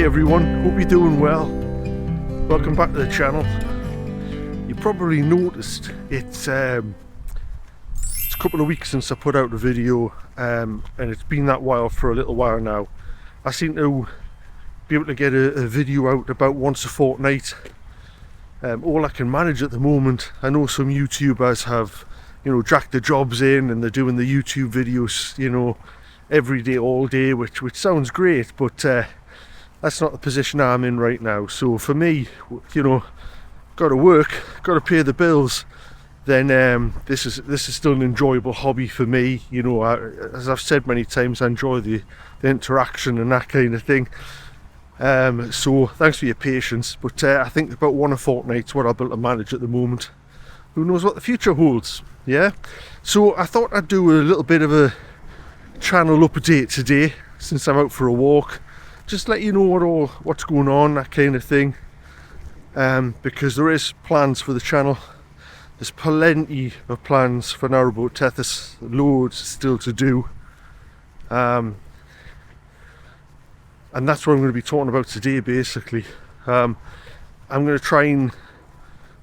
everyone, hope you're doing well. Welcome back to the channel. You probably noticed it's a couple of weeks since I put out a video, and it's been that while for a little while now. I seem to be able to get a video out about once a fortnight. All I can manage at the moment. I know some YouTubers have, jacked the jobs in and they're doing the YouTube videos, every day, all day, which sounds great, but that's not the position I'm in right now. So for me, got to work, got to pay the bills. Then this is still an enjoyable hobby for me. As I've said many times, I enjoy the interaction and that kind of thing. So thanks for your patience. But I think about one a fortnight's what I'm able to manage at the moment. Who knows what the future holds? Yeah. So I thought I'd do a little bit of a channel update today, since I'm out for a walk. Just let you know what's going on, that kind of thing. Because there is plans for the channel. There's plenty of plans for Narrowboat Tethys, loads still to do. And that's what I'm going to be talking about today, basically. I'm going to try and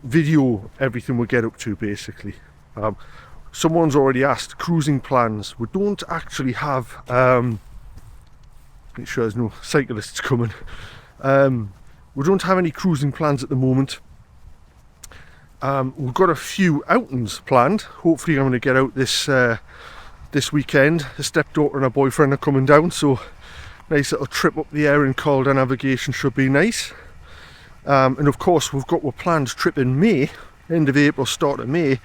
video everything we get up to, basically. Someone's already asked, cruising plans. We don't actually have... make sure there's no cyclists coming. We don't have any cruising plans at the moment. We've got a few outings planned. Hopefully I'm going to get out this weekend. A stepdaughter and a boyfriend are coming down, so nice little trip up the Erin Calder navigation should be nice. And of course we've got our planned trip in May, end of April, start of May,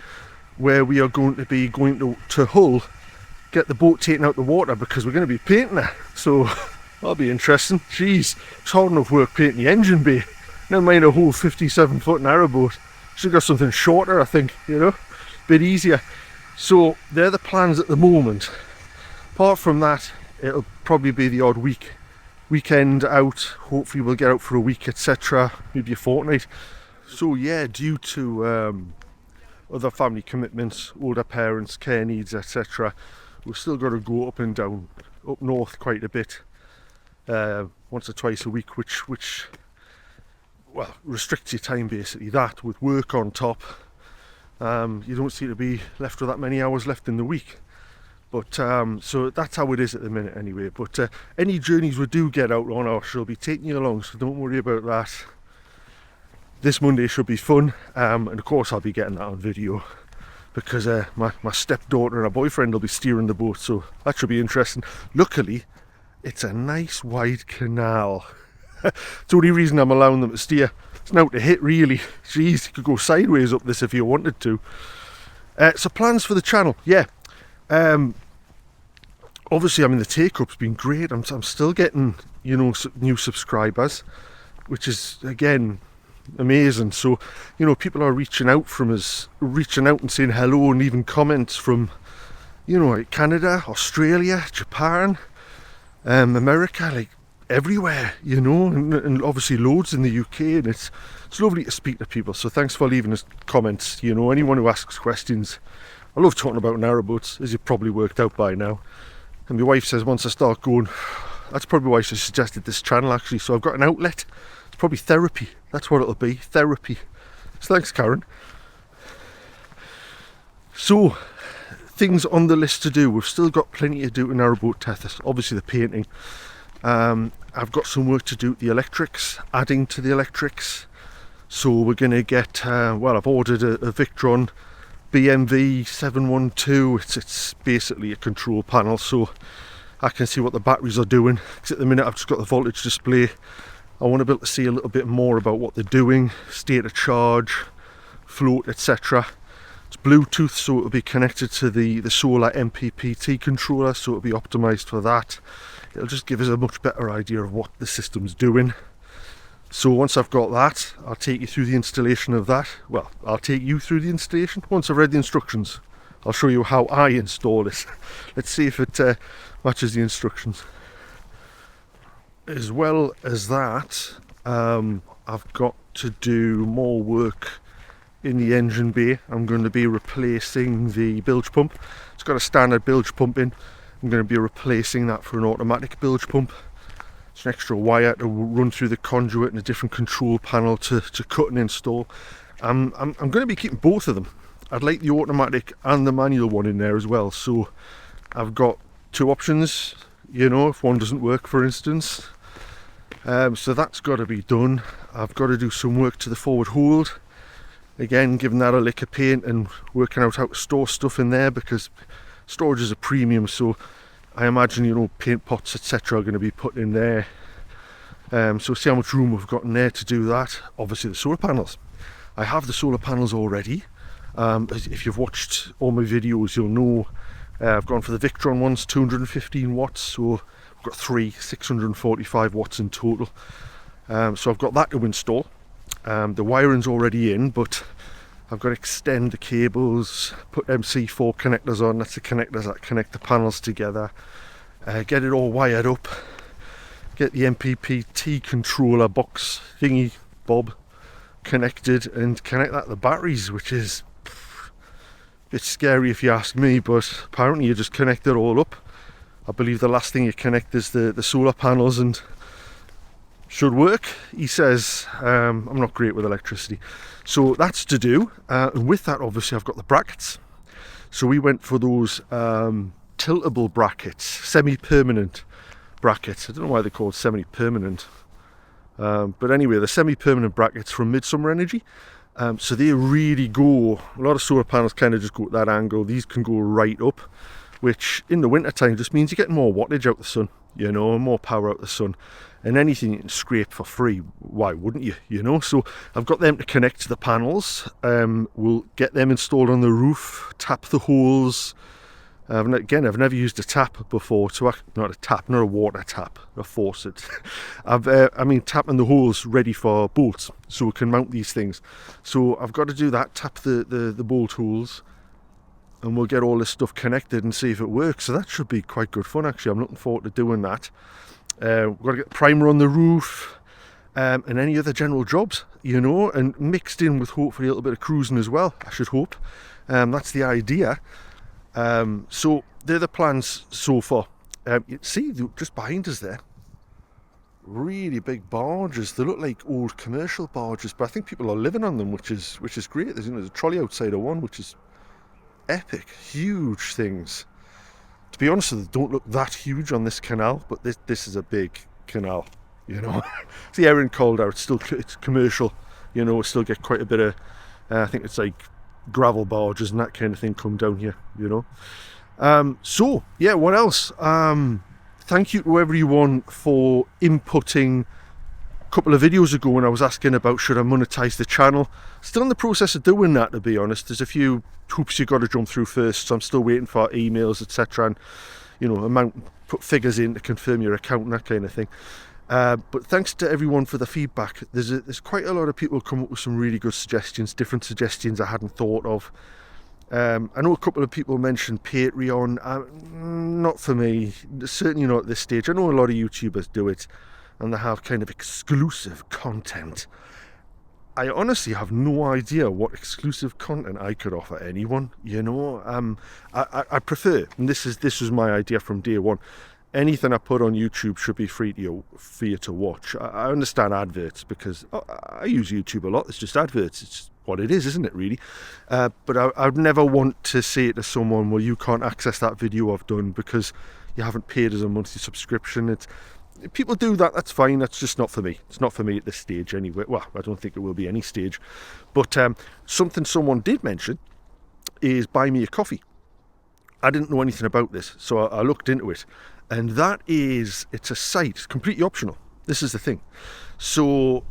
where we are going to be going to Hull, get the boat taken out the water because we're going to be painting it. So that'll be interesting. Jeez, it's hard enough work painting the engine bay. Never mind a whole 57-foot narrowboat. Should have got something shorter, I think, bit easier. So they're the plans at the moment. Apart from that, it'll probably be the odd weekend out. Hopefully we'll get out for a week, etc. Maybe a fortnight. So yeah, due to other family commitments, older parents, care needs, etc., we've still got to go up and down, up north quite a bit, once or twice a week, which well, restricts your time, basically. That with work on top, you don't seem to be left with that many hours left in the week. But so that's how it is at the minute anyway. But any journeys we do get out on, I shall be taking you along, so don't worry about that. This Monday should be fun, and of course I'll be getting that on video, because my stepdaughter and her boyfriend will be steering the boat, so that should be interesting. Luckily it's a nice wide canal. It's the only reason I'm allowing them to steer. It's now to hit, really. Jeez, you could go sideways up this if you wanted to. So plans for the channel, yeah. Obviously, the take-up's been great. I'm still getting, new subscribers, which is, again, amazing. So, people are reaching out and saying hello, and even comments from, like Canada, Australia, Japan, America, like everywhere, and obviously loads in the UK, and it's lovely to speak to people. So thanks for leaving us comments. Anyone who asks questions. I love talking about narrowboats, as you've probably worked out by now. And my wife says once I start going, that's probably why she suggested this channel, actually. So I've got an outlet. It's probably therapy. That's what it'll be, therapy. So thanks, Karen. So things on the list to do. We've still got plenty to do in Narrowboat Tethys. Obviously the painting. I've got some work to do with the electrics, adding to the electrics. So we're going to get, I've ordered a Victron BMV 712. It's basically a control panel, so I can see what the batteries are doing. Because at the minute I've just got the voltage display. I want to be able to see a little bit more about what they're doing, state of charge, float, etc. It's Bluetooth, so it'll be connected to the solar MPPT controller, so it'll be optimized for that. It'll just give us a much better idea of what the system's doing. So once I've got that, I'll take you through the installation of that. Well, I'll take you through the installation. Once I've read the instructions, I'll show you how I install it. Let's see if it matches the instructions. As well as that, I've got to do more work in the engine bay. I'm going to be replacing the bilge pump. It's got a standard bilge pump in. I'm going to be replacing that for an automatic bilge pump. It's an extra wire to run through the conduit and a different control panel to cut and install. I'm going to be keeping both of them. I'd like the automatic and the manual one in there as well, so I've got two options, you know, if one doesn't work, for instance. So that's got to be done. I've got to do some work to the forward hold. Again, giving that a lick of paint and working out how to store stuff in there, because storage is a premium, so I imagine, you know, paint pots etc. are going to be put in there. So see how much room we've got in there to do that. Obviously the solar panels. I have the solar panels already. If you've watched all my videos, you'll know I've gone for the Victron ones, 215 watts, so I've got 645 watts in total. So I've got that to install. The wiring's already in, but I've got to extend the cables, put MC4 connectors on. That's the connectors that connect the panels together. Get it all wired up. Get the MPPT controller box thingy bob connected, and connect that to the batteries, which is a bit scary if you ask me, but apparently you just connect it all up. I believe the last thing you connect is the solar panels, and should work, he says. I'm not great with electricity, so that's to do. And with that, obviously, I've got the brackets. So we went for those tiltable brackets, semi-permanent brackets. I don't know why they're called semi-permanent, but anyway, the semi-permanent brackets from Midsummer Energy. So they really go, a lot of solar panels kind of just go at that angle. These can go right up, which in the winter time just means you're getting more wattage out the sun, you know, more power out the sun. And anything you can scrape for free, why wouldn't you, you know? So I've got them to connect to the panels. We'll get them installed on the roof, tap the holes. Again, I've never used a tap before, not a water tap, a faucet. Tapping the holes ready for bolts, so we can mount these things. So I've got to do that, tap the bolt holes, and we'll get all this stuff connected and see if it works. So that should be quite good fun, actually. I'm looking forward to doing that. We've got to get the primer on the roof, and any other general jobs, you know, and mixed in with hopefully a little bit of cruising as well, I should hope. That's the idea. So they're the plans so far. You see, just behind us there, really big barges. They look like old commercial barges, but I think people are living on them, which is great. There's a trolley outside of one, which is epic, huge things. To be honest, they don't look that huge on this canal, but this is a big canal, you know. It's the Erin Calder, it's commercial, you know. Still get quite a bit of, I think it's like gravel barges and that kind of thing come down here, you know. So yeah, what else? Thank you to everyone for inputting a couple of videos ago when I was asking about should I monetize the channel. Still in the process of doing that, to be honest. There's a few hoops you got to jump through first, so I'm still waiting for emails, etc., and, you know, put figures in to confirm your account and that kind of thing. But thanks to everyone for the feedback. There's quite a lot of people come up with some really good suggestions, different suggestions I hadn't thought of. I know a couple of people mentioned Patreon. Not for me, certainly not at this stage. I know a lot of YouTubers do it, and they have kind of exclusive content. I honestly have no idea what exclusive content I could offer anyone, you know. I prefer, and this was my idea from day one, anything I put on YouTube should be free for you to watch. I understand adverts, because I use YouTube a lot. It's just adverts. It's what it is, isn't it, really? But I'd never want to say to someone, well, you can't access that video I've done because you haven't paid us a monthly subscription. People do that, that's fine. That's just not for me. It's not for me at this stage anyway. Well, I don't think it will be any stage. But something someone did mention is buy me a coffee. I didn't know anything about this, so I looked into it. And it's a site, it's completely optional. This is the thing. So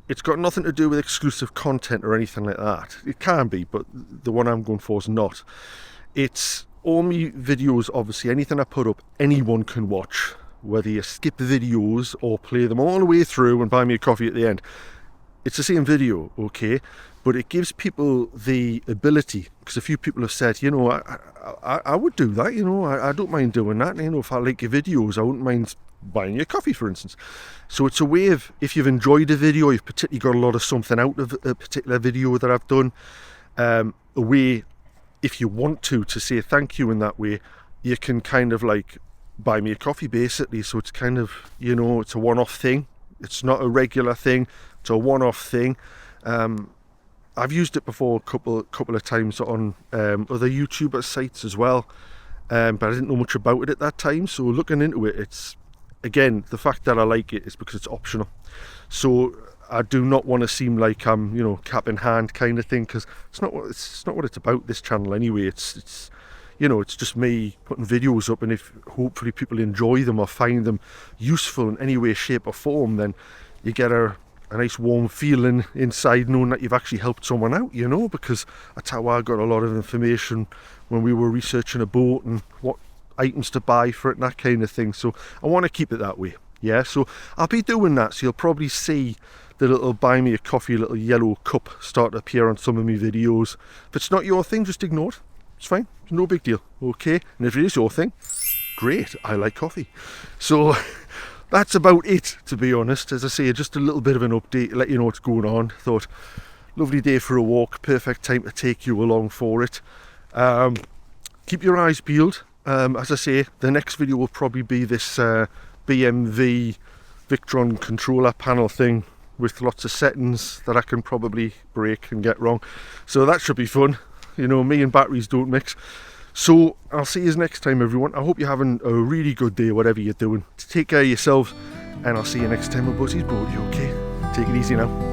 it's got nothing to do with exclusive content or anything like that. It can be, but the one I'm going for is not. It's all my videos, obviously. Anything I put up, anyone can watch. Whether you skip the videos or play them all the way through and buy me a coffee at the end. It's the same video, okay? But it gives people the ability, because a few people have said, you know, I would do that, you know, I don't mind doing that. You know, if I like your videos, I wouldn't mind buying you a coffee, for instance. So it's a way of, if you've enjoyed a video, you've particularly got a lot of something out of a particular video that I've done, a way, if you want to say thank you in that way, you can kind of like buy me a coffee basically. So it's kind of, you know, it's a one-off thing. It's not a regular thing. It's a one-off thing. I've used it before a couple of times on other YouTuber sites as well, but I didn't know much about it at that time. So looking into it, it's, again, the fact that I like it is because it's optional. So I do not want to seem like I'm, you know, cap in hand kind of thing, because it's not what it's about, this channel anyway. It's you know, it's just me putting videos up, and if hopefully people enjoy them or find them useful in any way, shape or form, then you get a nice warm feeling inside knowing that you've actually helped someone out, you know, because that's how I got a lot of information when we were researching a boat and what items to buy for it and that kind of thing. So I want to keep it that way. Yeah, so I'll be doing that, so you'll probably see the little buy me a coffee little yellow cup start to appear on some of my videos. If it's not your thing, just ignore it. It's fine, it's no big deal, okay? And if it is your thing, great, I like coffee. So that's about it, to be honest. As I say, just a little bit of an update, let you know what's going on. Thought, lovely day for a walk, perfect time to take you along for it. Keep your eyes peeled. As I say, the next video will probably be this BMV Victron controller panel thing with lots of settings that I can probably break and get wrong. So that should be fun. You know, me and batteries don't mix. So I'll see you next time, everyone. I hope you're having a really good day, whatever you're doing. Take care of yourselves, and I'll see you next time with Buzzy's Boaty, okay? Take it easy now.